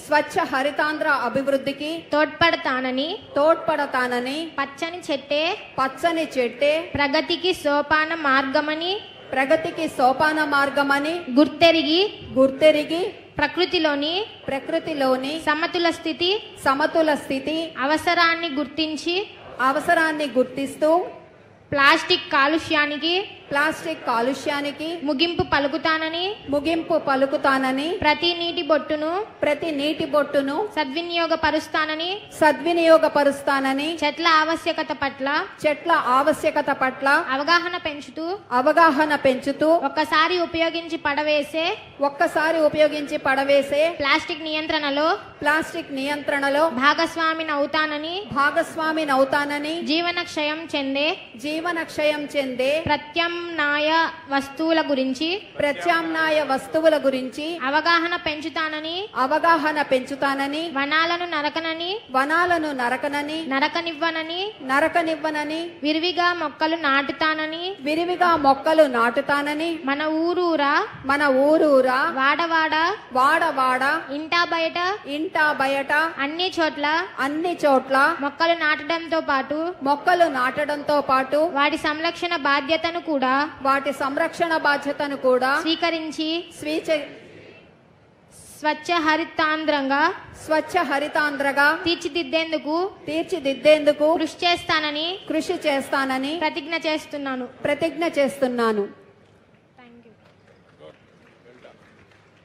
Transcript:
స్వచ్ఛ హరితాంధ్ర అభివృద్ధికి తోడ్పడతానని పచ్చని చెట్టే ప్రగతికి సోపాన మార్గమని గుర్తెరిగి ప్రకృతిలోని సమతుల స్థితి అవసరాన్ని గుర్తిస్తూ ప్లాస్టిక్ కాలుష్యానికి ముగింపు పలుకుతానని ప్రతి నీటి బొట్టును సద్వినియోగపరుస్తానని చెట్ల ఆవశ్యకత పట్ల అవగాహన పెంచుతూ ఒక్కసారి ఉపయోగించి పడవేసే ప్లాస్టిక్ నియంత్రణలో భాగస్వామినవుతానని జీవనక్షయం చెందే ప్రత్యామ్నాయ వస్తువుల గురించి అవగాహన పెంచుతానని వనాలను నరకనివ్వనని విరివిగా మొక్కలు నాటుతానని మన ఊరూరా వాడవాడ ఇంటా బయట అన్ని చోట్ల మొక్కలు నాటడంతో పాటు వాటి సంరక్షణ బాధ్యతను కూడా స్వీకరించి స్వచ్ఛ హరితాంధ్రగా తీర్చిదిద్దేందుకు కృషి చేస్తానని ప్రతిజ్ఞ చేస్తున్నాను.